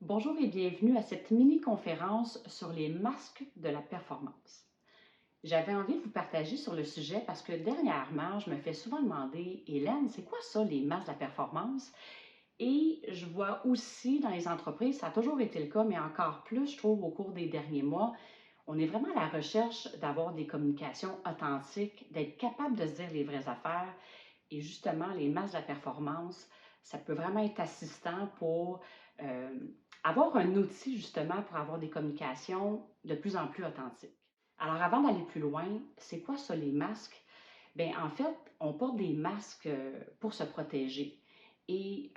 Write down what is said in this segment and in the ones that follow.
Bonjour et bienvenue à cette mini-conférence sur les masques de la performance. J'avais envie de vous partager sur le sujet parce que dernièrement, je me fais souvent demander, Hélène, c'est quoi ça, les masques de la performance? Et je vois aussi dans les entreprises, ça a toujours été le cas, mais encore plus, je trouve, au cours des derniers mois, on est vraiment à la recherche d'avoir des communications authentiques, d'être capable de se dire les vraies affaires. Et justement, les masques de la performance, ça peut vraiment être assistant pour euh, avoir un outil justement pour avoir des communications de plus en plus authentiques. Alors avant d'aller plus loin, c'est quoi ça les masques? Bien, en fait, on porte des masques pour se protéger. Et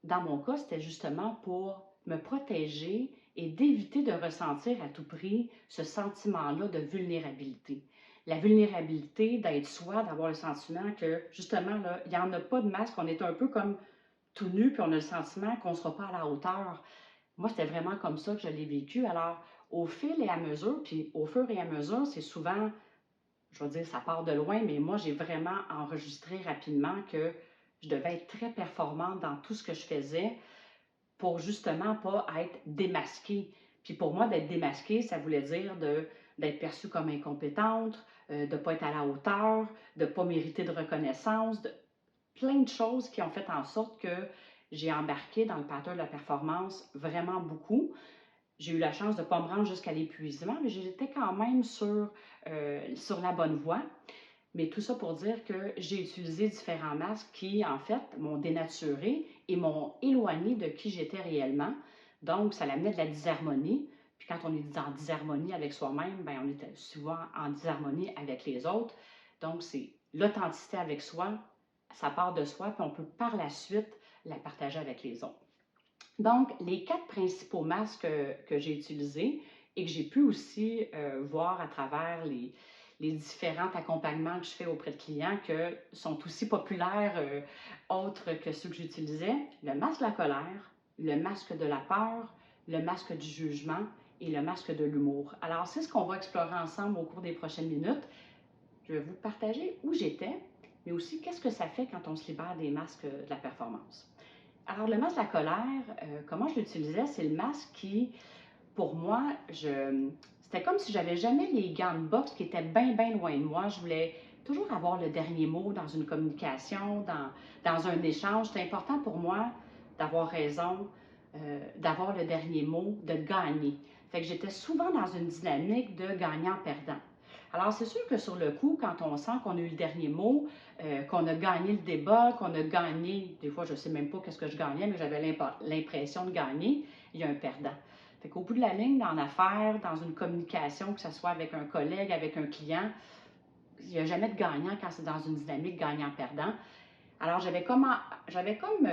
dans mon cas, c'était justement pour me protéger et d'éviter de ressentir à tout prix ce sentiment-là de vulnérabilité. La vulnérabilité d'être soi, d'avoir le sentiment que justement, là, il n'y en a pas de masque, on est un peu comme tout nu, puis on a le sentiment qu'on ne sera pas à la hauteur. Moi, c'était vraiment comme ça que je l'ai vécu. Alors, au fil et à mesure, puis au fur et à mesure, c'est souvent je veux dire, ça part de loin, mais moi, j'ai vraiment enregistré rapidement que je devais être très performante dans tout ce que je faisais pour justement pas être démasquée. Puis pour moi, d'être démasquée, ça voulait dire d'être perçue comme incompétente, de ne pas être à la hauteur, de ne pas mériter de reconnaissance, plein de choses qui ont fait en sorte que j'ai embarqué dans le pattern de la performance vraiment beaucoup. J'ai eu la chance de ne pas me rendre jusqu'à l'épuisement, mais j'étais quand même sur la bonne voie. Mais tout ça pour dire que j'ai utilisé différents masques qui, en fait, m'ont dénaturé et m'ont éloigné de qui j'étais réellement. Donc, ça l'amenait de la disharmonie. Puis quand on est en disharmonie avec soi-même, bien, on est souvent en disharmonie avec les autres. Donc, c'est l'authenticité avec soi, ça part de soi, puis on peut par la suite la partager avec les autres. Donc, les quatre principaux masques que j'ai utilisés et que j'ai pu aussi voir à travers les différents accompagnements que je fais auprès de clients que sont aussi populaires autres que ceux que j'utilisais, le masque de la colère, le masque de la peur, le masque du jugement et le masque de l'humour. Alors, c'est ce qu'on va explorer ensemble au cours des prochaines minutes. Je vais vous partager où j'étais, mais aussi qu'est-ce que ça fait quand on se libère des masques de la performance. Alors, le masque de la colère, comment je l'utilisais, c'est le masque qui, pour moi, c'était comme si j'avais jamais les gants de boxe qui étaient bien, bien loin de moi. Je voulais toujours avoir le dernier mot dans une communication, dans un échange. C'était important pour moi d'avoir raison, d'avoir le dernier mot, de gagner. Fait que j'étais souvent dans une dynamique de gagnant-perdant. Alors, c'est sûr que sur le coup, quand on sent qu'on a eu le dernier mot, qu'on a gagné le débat, qu'on a gagné, des fois, je ne sais même pas qu'est-ce que je gagnais, mais j'avais l'impression de gagner, il y a un perdant. Fait qu'au bout de la ligne, dans l'affaire, dans une communication, que ce soit avec un collègue, avec un client, il n'y a jamais de gagnant quand c'est dans une dynamique gagnant-perdant. Alors, j'avais comme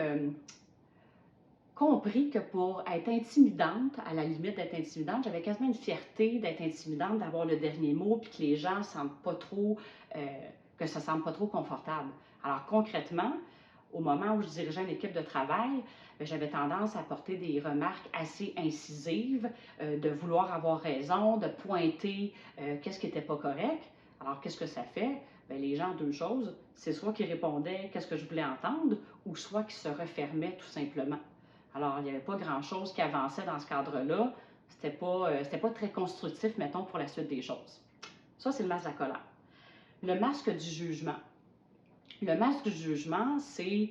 compris que pour être intimidante, à la limite d'être intimidante, j'avais quasiment une fierté d'être intimidante, d'avoir le dernier mot, puis que les gens sentent pas trop, que ça ne semble pas trop confortable. Alors concrètement, au moment où je dirigeais une équipe de travail, j'avais tendance à apporter des remarques assez incisives, de vouloir avoir raison, de pointer qu'est-ce qui n'était pas correct. Alors qu'est-ce que ça fait? Bien, les gens, deux choses, c'est soit qu'ils répondaient qu'est-ce que je voulais entendre, ou soit qu'ils se refermaient tout simplement. Alors, il n'y avait pas grand-chose qui avançait dans ce cadre-là. C'était pas très constructif, mettons, pour la suite des choses. Ça, c'est le masque de la colère. Le masque du jugement. Le masque du jugement, c'est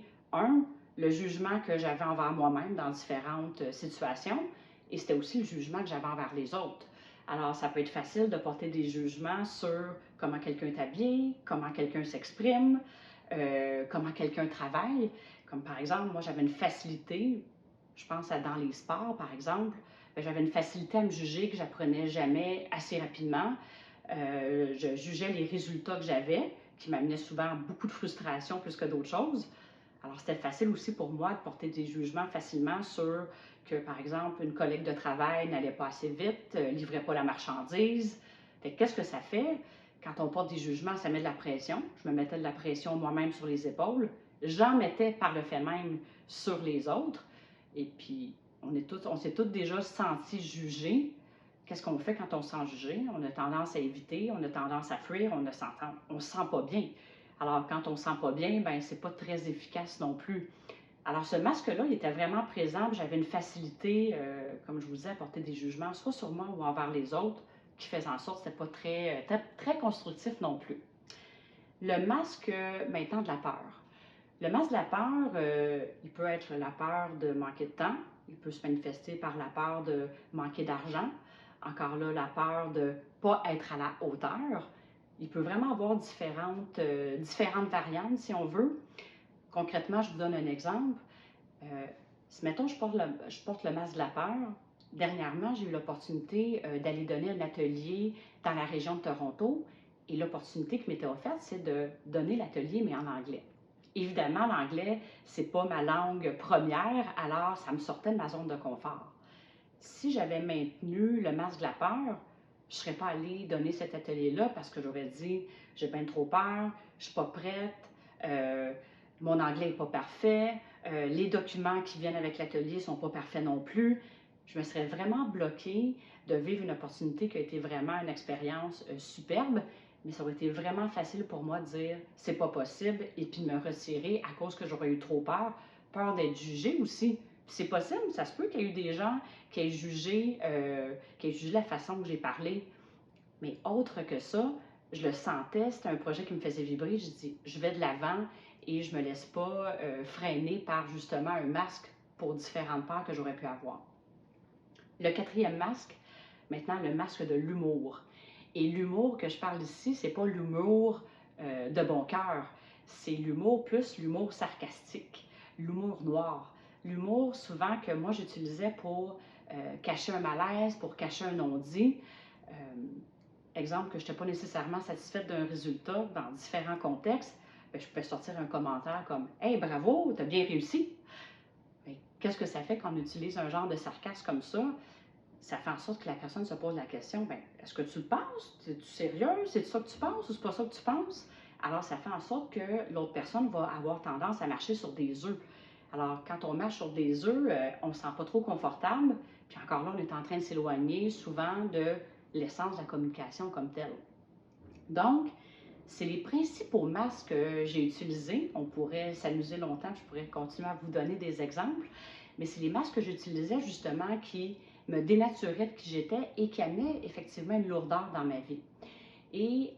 le jugement que j'avais envers moi-même dans différentes situations, et c'était aussi le jugement que j'avais envers les autres. Alors, ça peut être facile de porter des jugements sur comment quelqu'un est habillé, comment quelqu'un s'exprime, comment quelqu'un travaille. Comme par exemple, moi, j'avais une facilité, je pense à dans les sports, par exemple, j'avais une facilité à me juger que j'apprenais jamais assez rapidement. Je jugeais les résultats que j'avais, qui m'amenaient souvent beaucoup de frustration plus que d'autres choses. Alors, c'était facile aussi pour moi de porter des jugements facilement sur que, par exemple, une collègue de travail n'allait pas assez vite, livrait pas la marchandise. Fait qu'est-ce que ça fait? Quand on porte des jugements, ça met de la pression. Je me mettais de la pression moi-même sur les épaules. J'en mettais par le fait même sur les autres. Et puis, on s'est tous déjà sentis jugés. Qu'est-ce qu'on fait quand on se sent jugé? On a tendance à éviter, on a tendance à fuir, on ne se sent pas bien. Alors, quand on ne se sent pas bien, ben c'est pas très efficace non plus. Alors, ce masque-là, il était vraiment présent, puis j'avais une facilité, comme je vous disais, à porter des jugements, soit sur moi ou envers les autres, qui faisait en sorte que c'était pas très constructif non plus. Le masque, maintenant, de la peur. Le masque de la peur, il peut être la peur de manquer de temps, il peut se manifester par la peur de manquer d'argent, encore là, la peur de ne pas être à la hauteur. Il peut vraiment avoir différentes variantes, si on veut. Concrètement, je vous donne un exemple. Si, mettons, je porte le masque de la peur, dernièrement, j'ai eu l'opportunité d'aller donner un atelier dans la région de Toronto. Et l'opportunité qui m'était offerte, c'est de donner l'atelier, mais en anglais. Évidemment, l'anglais, c'est pas ma langue première, alors ça me sortait de ma zone de confort. Si j'avais maintenu le masque de la peur, je ne serais pas allée donner cet atelier-là parce que j'aurais dit j'ai bien trop peur, je ne suis pas prête, euh, mon anglais n'est pas parfait, les documents qui viennent avec l'atelier ne sont pas parfaits non plus. Je me serais vraiment bloquée de vivre une opportunité qui a été vraiment une expérience superbe, mais ça aurait été vraiment facile pour moi de dire c'est pas possible et puis de me retirer à cause que j'aurais eu trop peur d'être jugée aussi. C'est possible, ça se peut qu'il y ait eu des gens qui aient jugé la façon que j'ai parlé. Mais autre que ça, je le sentais, c'était un projet qui me faisait vibrer. Je dis, je vais de l'avant et je ne me laisse pas freiner par justement un masque pour différentes peurs que j'aurais pu avoir. Le quatrième masque, maintenant le masque de l'humour. Et l'humour que je parle ici, c'est pas l'humour de bon cœur, c'est l'humour plus l'humour sarcastique, l'humour noir. L'humour souvent que moi j'utilisais pour cacher un malaise, pour cacher un non-dit. Euh, Exemple que je n'étais pas nécessairement satisfaite d'un résultat dans différents contextes, bien, je pouvais sortir un commentaire comme Hey, bravo, tu as bien réussi. Qu'est-ce que ça fait quand on utilise un genre de sarcasme comme ça? Ça fait en sorte que la personne se pose la question, ben, est-ce que tu le penses? Es-tu sérieux? C'est ça que tu penses ou c'est pas ça que tu penses? Alors, ça fait en sorte que l'autre personne va avoir tendance à marcher sur des œufs. Alors, quand on marche sur des œufs, on ne se sent pas trop confortable. Puis encore là, on est en train de s'éloigner souvent de l'essence de la communication comme telle. Donc, c'est les principaux masques que j'ai utilisés. On pourrait s'amuser longtemps, je pourrais continuer à vous donner des exemples, mais c'est les masques que j'utilisais justement qui me dénaturaient de qui j'étais et qui amenaient effectivement une lourdeur dans ma vie. Et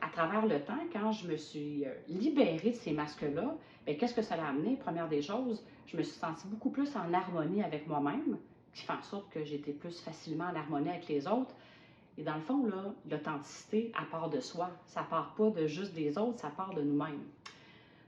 à travers le temps, quand je me suis libérée de ces masques-là, qu'est-ce que ça a amené? Première des choses, je me suis sentie beaucoup plus en harmonie avec moi-même, qui fait en sorte que j'étais plus facilement en harmonie avec les autres. Et dans le fond, là, l'authenticité, elle part de soi. Ça ne part pas de juste des autres, ça part de nous-mêmes.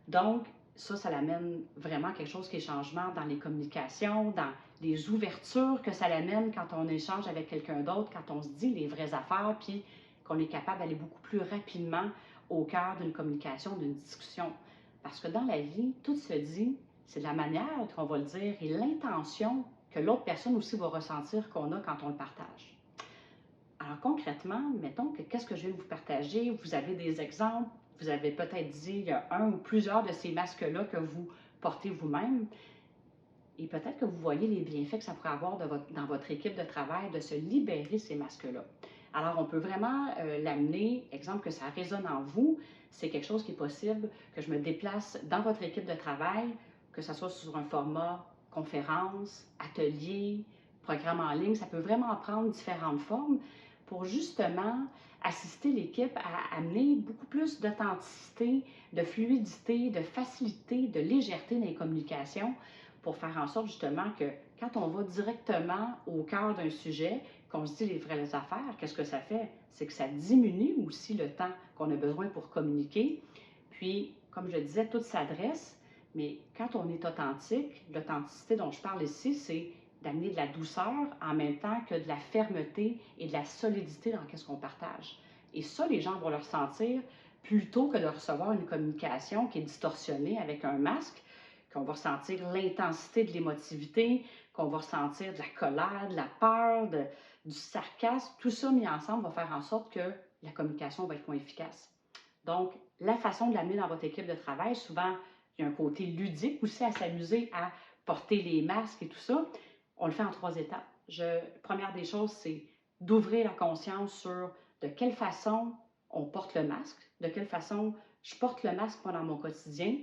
Donc, ça l'amène vraiment quelque chose qui est changement dans les communications, dans les ouvertures que ça l'amène quand on échange avec quelqu'un d'autre, quand on se dit les vraies affaires, puis qu'on est capable d'aller beaucoup plus rapidement au cœur d'une communication, d'une discussion. Parce que dans la vie, tout se dit, c'est de la manière qu'on va le dire et l'intention que l'autre personne aussi va ressentir qu'on a quand on le partage. Alors concrètement, mettons que qu'est-ce que je viens de vous partager, vous avez des exemples, vous avez peut-être dit il y a un ou plusieurs de ces masques-là que vous portez vous-même, et peut-être que vous voyez les bienfaits que ça pourrait avoir dans votre équipe de travail de se libérer de ces masques-là. Alors on peut vraiment l'amener, exemple que ça résonne en vous, c'est quelque chose qui est possible, que je me déplace dans votre équipe de travail, que ce soit sur un format conférence, atelier, programme en ligne, ça peut vraiment prendre différentes formes pour justement assister l'équipe à amener beaucoup plus d'authenticité, de fluidité, de facilité, de légèreté dans les communications pour faire en sorte justement que quand on va directement au cœur d'un sujet, qu'on se dit les vraies affaires, qu'est-ce que ça fait? C'est que ça diminue aussi le temps qu'on a besoin pour communiquer. Puis, comme je disais, tout s'adresse, mais quand on est authentique, l'authenticité dont je parle ici, c'est d'amener de la douceur en même temps que de la fermeté et de la solidité dans ce qu'on partage. Et ça, les gens vont le ressentir plutôt que de recevoir une communication qui est distorsionnée avec un masque, qu'on va ressentir l'intensité de l'émotivité, qu'on va ressentir de la colère, de la peur, du sarcasme. Tout ça mis ensemble va faire en sorte que la communication va être moins efficace. Donc, la façon de l'amener dans votre équipe de travail, souvent, il y a un côté ludique aussi à s'amuser à porter les masques et tout ça. On le fait en 3 étapes. Première des choses, c'est d'ouvrir la conscience sur de quelle façon on porte le masque, de quelle façon je porte le masque dans mon quotidien,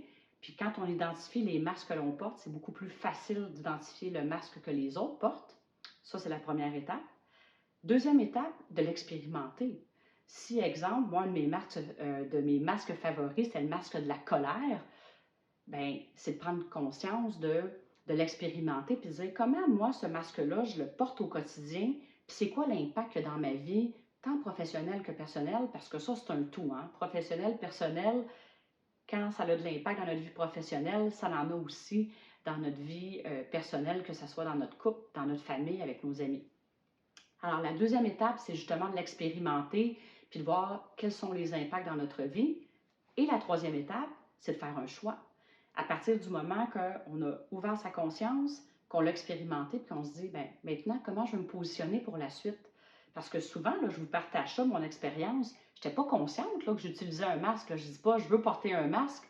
Puis quand on identifie les masques que l'on porte, c'est beaucoup plus facile d'identifier le masque que les autres portent. Ça, c'est la première étape. Deuxième étape, de l'expérimenter. Si, exemple, moi, de mes masques favoris, c'est le masque de la colère, ben, c'est de prendre conscience de l'expérimenter puis de dire comment moi, ce masque-là, je le porte au quotidien, puis c'est quoi l'impact dans ma vie, tant professionnel que personnel, parce que ça, c'est un tout, hein? Professionnel, personnel, quand ça a de l'impact dans notre vie professionnelle, ça en a aussi dans notre vie personnelle, que ce soit dans notre couple, dans notre famille, avec nos amis. Alors, la deuxième étape, c'est justement de l'expérimenter puis de voir quels sont les impacts dans notre vie. Et la troisième étape, c'est de faire un choix. À partir du moment qu'on a ouvert sa conscience, qu'on l'a expérimenté, puis qu'on se dit, ben, maintenant, comment je vais me positionner pour la suite? Parce que souvent, là, je vous partage ça, mon expérience, je n'étais pas consciente là, que j'utilisais un masque. Là. Je ne dis pas, je veux porter un masque,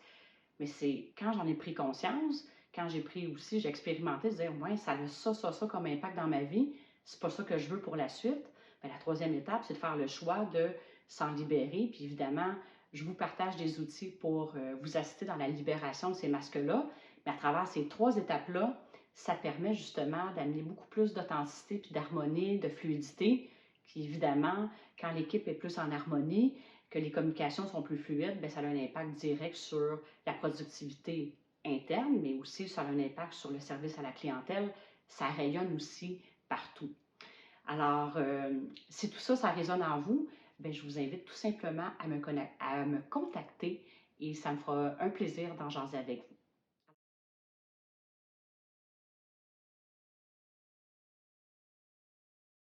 mais c'est quand j'en ai pris conscience, quand j'ai pris aussi, j'ai expérimenté, de dire, ouais, ça a ça comme impact dans ma vie, c'est pas ça que je veux pour la suite. Bien, la troisième étape, c'est de faire le choix de s'en libérer. Puis évidemment, je vous partage des outils pour vous assister dans la libération de ces masques-là. Mais à travers ces trois étapes-là, ça permet justement d'amener beaucoup plus d'authenticité, puis d'harmonie, de fluidité. Puis évidemment, quand l'équipe est plus en harmonie, que les communications sont plus fluides, bien, ça a un impact direct sur la productivité interne, mais aussi ça a un impact sur le service à la clientèle. Ça rayonne aussi partout. Alors, si tout ça, ça résonne en vous, bien, je vous invite tout simplement à me contacter et ça me fera un plaisir d'en jaser avec vous.